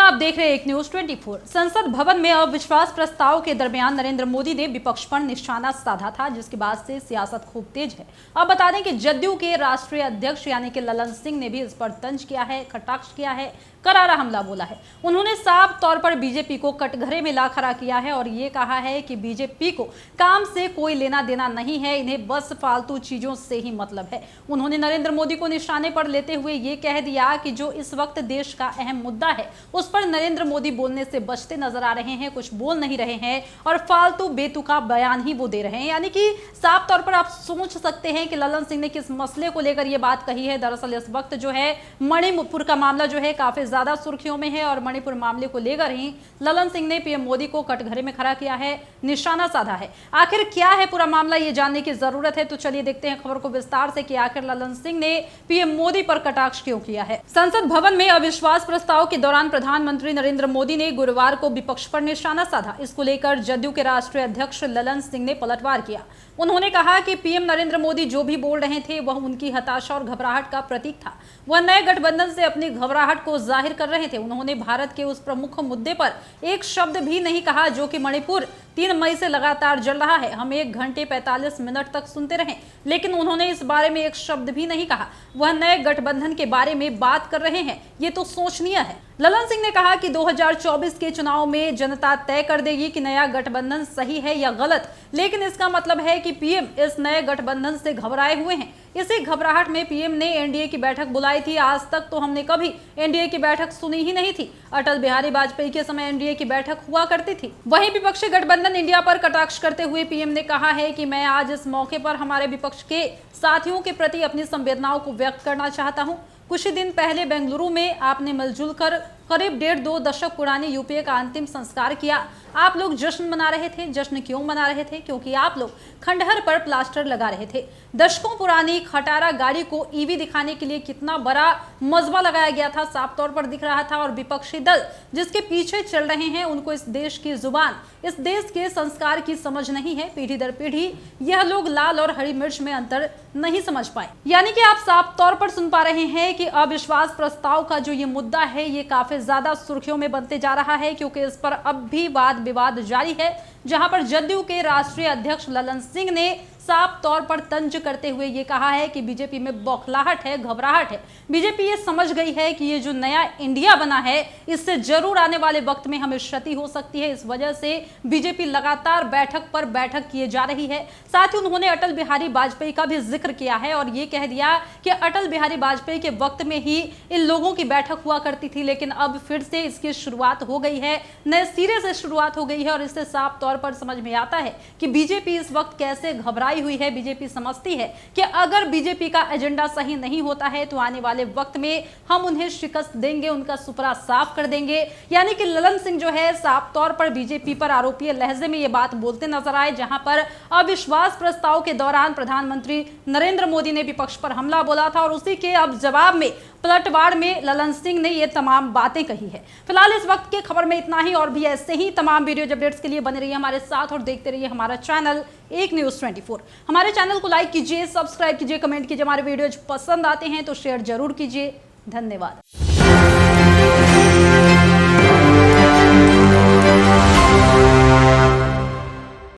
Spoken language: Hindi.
आप देख रहे हैं एक न्यूज 24। संसद भवन में अविश्वास प्रस्ताव के दरमियान नरेंद्र मोदी ने विपक्ष पर निशाना साधा था, जिसके बाद से सियासत खूब तेज है। अब बता दें कि जदयू के राष्ट्रीय अध्यक्ष यानी कि ललन सिंह ने भी इस पर तंज किया है, कटाक्ष किया है, करारा हमला बोला है। उन्होंने साफ तौर पर बीजेपी को कटघरे में ला खड़ा किया है और ये कहा है कि बीजेपी को काम से कोई लेना देना नहीं है, इन्हें बस फालतू चीजों से ही मतलब है। उन्होंने नरेंद्र मोदी को निशाने पर लेते हुए ये कह दिया कि जो इस वक्त देश का अहम मुद्दा है उस पर नरेंद्र मोदी बोलने से बचते नजर आ रहे हैं, कुछ बोल नहीं रहे हैं और फालतू बेतुका बयान ही वो दे रहे हैं। यानी कि साफ तौर पर आप सोच सकते हैं कि ललन सिंह ने किस मसले को लेकर ये बात कही है। दरअसल इस वक्त जो है मणिपुर का मामला जो है काफी ज्यादा सुर्खियों में है और मणिपुर मामले को लेकर ही ललन सिंह ने पीएम मोदी को कटघरे में खड़ा किया है, निशाना साधा है। आखिर क्या है पूरा मामला, ये जानने की जरूरत है, तो चलिए देखते हैं खबर को विस्तार से कि आखिर ललन सिंह ने पीएम मोदी पर कटाक्ष क्यों किया है। संसद भवन में अविश्वास प्रस्ताव के दौरान प्रधानमंत्री नरेंद्र मोदी ने गुरुवार को विपक्ष पर निशाना साधा। इसको लेकर जदयू के राष्ट्रीय अध्यक्ष ललन सिंह ने पलटवार किया। उन्होंने कहा कि पीएम नरेंद्र मोदी जो भी बोल रहे थे वह उनकी हताशा और घबराहट का प्रतीक था। वह नए गठबंधन से अपनी घबराहट को जाहिर कर रहे थे। उन्होंने भारत के उस प्रमुख मुद्दे पर एक शब्द भी नहीं कहा जो कि मणिपुर 3 मई से लगातार जल रहा है। हम 1 घंटे 45 मिनट तक सुनते रहे, लेकिन उन्होंने इस बारे में एक शब्द भी नहीं कहा। वह नए गठबंधन के बारे में बात कर रहे हैं, ये तो सोचनीय है। ललन सिंह ने कहा कि 2024 के चुनाव में जनता तय कर देगी कि नया गठबंधन सही है या गलत, लेकिन इसका मतलब है कि पीएम इस नए गठबंधन से घबराए हुए हैं। इसी घबराहट में पीएम ने एनडीए की बैठक बुलाई थी। आज तक तो हमने कभी एनडीए की बैठक सुनी ही नहीं थी। अटल बिहारी वाजपेयी के समय एनडीए की बैठक हुआ करती थी। वहीं विपक्षी गठबंधन इंडिया पर कटाक्ष करते हुए पीएम ने कहा है कि मैं आज इस मौके पर हमारे विपक्ष के साथियों के प्रति अपनी संवेदनाओं को व्यक्त करना चाहता हूं। कुछ ही दिन पहले बेंगलुरु में आपने मिलजुल कर करीब 1.5-2 दशक पुरानी यूपीए का अंतिम संस्कार किया। आप लोग जश्न मना रहे थे। जश्न क्यों मना रहे थे? क्योंकि आप लोग खंडहर पर प्लास्टर लगा रहे थे। दशकों पुरानी खटारा गाड़ी को ईवी दिखाने के लिए कितना बड़ा मजबा लगाया गया था, साफ तौर पर दिख रहा था। और विपक्षी दल जिसके पीछे चल रहे हैं उनको इस देश की जुबान, इस देश के संस्कार की समझ नहीं है। पीढ़ी दर पीढ़ी यह लोग लाल और हरी मिर्च में अंतर नहीं समझ पाए। यानी कि आप साफ तौर पर सुन पा रहे हैं कि अविश्वास प्रस्ताव का जो ये मुद्दा है ये काफी ज्यादा सुर्खियों में बनते जा रहा है, क्योंकि इस पर अब भी वाद विवाद जारी है। जहां पर जदयू के राष्ट्रीय अध्यक्ष ललन सिंह ने साफ तौर पर तंज करते हुए ये कहा है कि बीजेपी में बौखलाहट है, घबराहट है। बीजेपी ये समझ गई है कि ये जो नया इंडिया बना है इससे जरूर आने वाले वक्त में हमें क्षति हो सकती है। इस वजह से बीजेपी लगातार बैठक पर बैठक किए जा रही है। साथ ही उन्होंने अटल बिहारी वाजपेयी का भी जिक्र किया है और ये कह दिया कि अटल बिहारी वाजपेयी के वक्त में ही इन लोगों की बैठक हुआ करती थी, लेकिन अब फिर से इसकी शुरुआत हो गई है, नए सिरे से शुरुआत हो गई है। और इससे साफ तौर पर समझ में आता है कि बीजेपी इस वक्त कैसे घबराई हुई है। बीजेपी समझती है कि अगर बीजेपी का एजेंडा सही नहीं होता है तो आने वाले वक्त में हम उन्हें शिकस्त देंगे, उनका सुपरा साफ कर देंगे। यानी कि ललन सिंह जो है साफ तौर पर बीजेपी पर आरोपी लहजे में ये बात बोलते नजर आए। जहां पर अविश्वास प्रस्ताव के दौरान प्रधानमंत्री नरेंद्र मोदी ने विपक्ष पर हमला बोला था और उसी के अब जवाब में पलटवार में ललन सिंह ने ये तमाम बातें कही है। फिलहाल इस वक्त की खबर में इतना ही, और भी ऐसे ही तमाम वीडियो अपडेट्स के लिए बने रहिए हमारे साथ और देखते रहिए हमारा चैनल एक न्यूज 24। हमारे चैनल को लाइक कीजिए, सब्सक्राइब कीजिए, कमेंट कीजिए। हमारे वीडियोज पसंद आते हैं तो शेयर जरूर कीजिए। धन्यवाद।